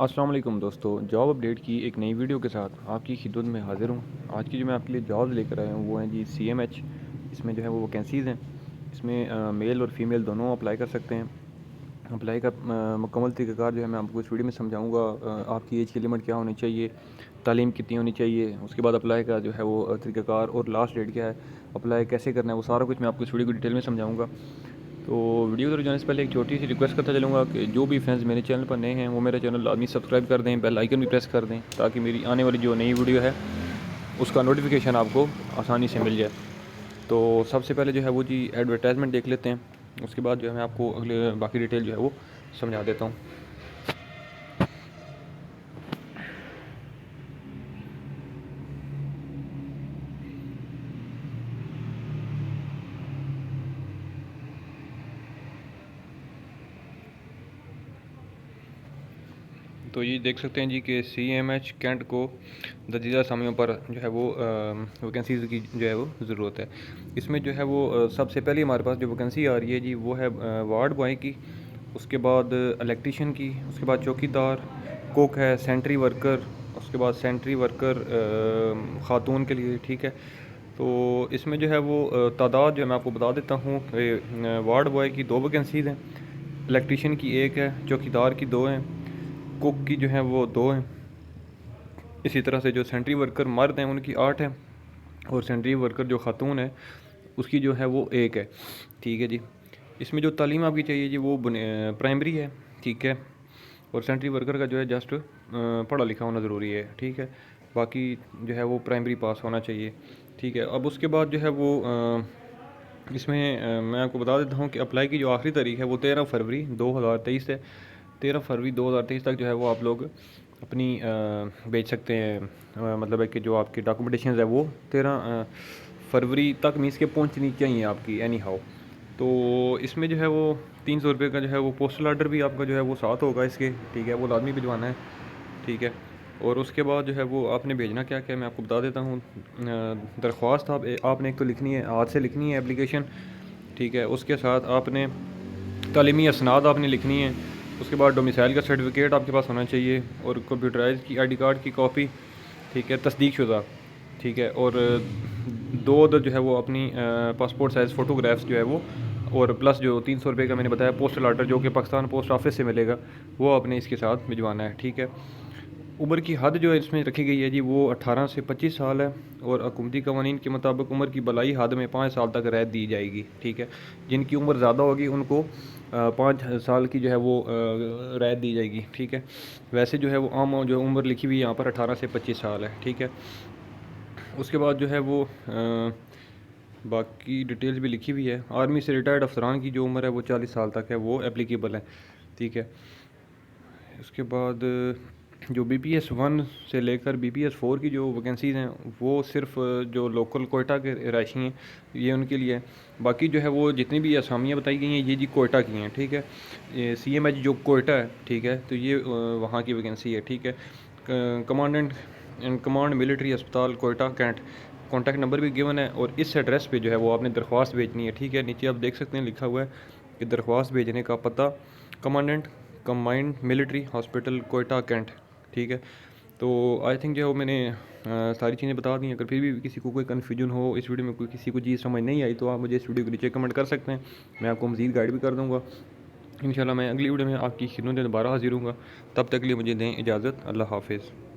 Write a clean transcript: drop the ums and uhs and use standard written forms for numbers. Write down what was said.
अस्सलाम वालेकुम दोस्तों, जॉब अपडेट की एक नई वीडियो के साथ आपकी खिदमत में हाज़िर हूँ। आज की जो मैं आपके लिए जॉब लेकर आया हूँ वो हैं जी CMH। इसमें जो है वो वैकेंसीज़ हैं। इसमें मेल और फीमेल दोनों अप्लाई कर सकते हैं। अप्लाई का मुकम्मल तरीक़ाकार जो है मैं आपको इस वीडियो में समझाऊँगा। आपकी एज की लिमिट क्या होनी चाहिए, तालीम कितनी होनी चाहिए, उसके बाद अप्लाई का जो है वो तरीक़ाकार और लास्ट डेट क्या है, अप्लाई कैसे करना है, वो सारा कुछ मैं आपको इस वीडियो को डिटेल में समझाऊँगा। तो वीडियो को जाने से पहले एक छोटी सी रिक्वेस्ट करता चलूँगा कि जो भी फ्रेंड्स मेरे चैनल पर नए हैं वो मेरा चैनल लाजमी सब्सक्राइब कर दें, बेल आइकन भी प्रेस कर दें ताकि मेरी आने वाली जो नई वीडियो है उसका नोटिफिकेशन आपको आसानी से मिल जाए। तो सबसे पहले जो है वो जी एडवर्टाइजमेंट देख लेते हैं, उसके बाद जो है मैं आपको अगले बाकी डिटेल जो है वो समझा देता हूँ। तो ये देख सकते हैं जी कि CMH कैंट को दर्जीदा असामियों पर जो है वो वैकेंसीज़ की जो है वो ज़रूरत है। इसमें जो है वो सबसे पहले हमारे पास जो वैकेंसी आ रही है जी वो है वार्ड बॉय की, उसके बाद इलेक्ट्रीशियन की, उसके बाद चौकीदार, कुक है, सेंट्री वर्कर, उसके बाद सेंट्री वर्कर ख़ातून के लिए, ठीक है। तो इसमें जो है वो तादाद जो है मैं आपको बता देता हूँ कि वार्ड बॉय की 2 वैकेंसीज़ हैं, इलेक्ट्रीशियन की 1 है, चौकीदार की 2 हैं, कुक की जो है वो 2 हैं। इसी तरह से जो सेंट्री वर्कर मर्द हैं उनकी 8 है और सेंट्री वर्कर जो ख़ातून है उसकी जो है वो 1 है, ठीक है जी। इसमें जो तालीम आपकी चाहिए जी वो प्राइमरी है, ठीक है। और सेंट्री वर्कर का जो है जस्ट पढ़ा लिखा होना ज़रूरी है, ठीक है। बाकी जो है वो प्राइमरी पास होना चाहिए, ठीक है। अब उसके बाद जो है वो इसमें मैं आपको बता देता हूँ कि अप्लाई की जो आखिरी तारीख है वो 13 फरवरी 2023 है। 13 फरवरी 2023 तक जो है वो आप लोग अपनी भेज सकते हैं। मतलब है कि जो आपकी डॉक्यूमेंटेशन है वो 13 फरवरी तक मीन्स के पहुंचनी चाहिए आपकी एनी हाउ। तो इसमें जो है वो 300 रुपये का जो है वो पोस्टल ऑर्डर भी आपका जो है वो साथ होगा इसके, ठीक है। वो लाजमी भिजवाना है, ठीक है। और उसके बाद जो है वो आपने भेजना क्या क्या मैं आपको बता देता हूँ। दरख्वास्त आपने एक तो लिखनी है, हाथ से लिखनी है एप्लीकेशन, ठीक है। उसके साथ आपने तालीमी असनाद आपने लिखनी है। उसके बाद डोमिसाइल का सर्टिफिकेट आपके पास होना चाहिए और कंप्यूटराइज की आईडी कार्ड की कॉपी, ठीक है, तस्दीक शुदा, ठीक है। और 2 अदर जो है वो अपनी पासपोर्ट साइज़ फ़ोटोग्राफ्स जो है वो, और प्लस जो 300 रुपये का मैंने बताया पोस्टल ऑर्डर जो कि पाकिस्तान पोस्ट ऑफिस से मिलेगा वो आपने इसके साथ भिजवाना है, ठीक है। उम्र की हद जो है इसमें रखी गई है जी वो 18 से 25 साल है और हुकूमती कवानीन के मुताबिक उम्र की बलाई हद में 5 साल तक रियायत दी जाएगी, ठीक है। जिनकी उम्र ज़्यादा होगी उनको 5 साल की जो है वो रियायत दी जाएगी, ठीक है। वैसे जो है वो आम जो उम्र लिखी हुई है यहाँ पर 18 से 25 साल है, ठीक है। उसके बाद जो है वो बाकी डिटेल्स भी लिखी हुई है। आर्मी से रिटायर्ड अफसरान की जो उम्र है वो 40 साल तक है, वो एप्लीकेबल है, ठीक है। उसके बाद जो BPS 1 से लेकर BPS 4 की जो वैकेंसीज़ हैं वो सिर्फ जो लोकल कोयटा के रहायशी हैं ये उनके लिए है। बाकी जो है वो जितनी भी असामियाँ बताई गई हैं ये जी कोयटा की हैं, ठीक है। ये CMH जो कोयटा है, ठीक है, तो ये वहाँ की वैकेंसी है, ठीक है। कमांडेंट एंड कमांड मिलिट्री अस्पताल कोयटा कैंट, कॉन्टैक्ट नंबर भी गिवन है और इस एड्रेस पे जो है वो आपने दरख्वास्त भेजनी है, ठीक है। नीचे आप देख सकते हैं लिखा हुआ है कि दरख्वास्त भेजने का पता commandant combined military hospital Quetta cantt, ठीक है। तो आई थिंक जो है वो मैंने सारी चीज़ें बता दी हैं। अगर फिर भी किसी को कोई कन्फ्यूजन हो इस वीडियो में, कोई किसी को चीज़ समझ नहीं आई तो आप मुझे इस वीडियो को नीचे कमेंट कर सकते हैं, मैं आपको मज़ीद गाइड भी कर दूँगा। इंशाल्लाह मैं अगली वीडियो में आपकी खिदमत में दोबारा हाजिर हूँगा। तब तक के लिए मुझे दें इजाज़त। अल्लाह हाफ़िज़।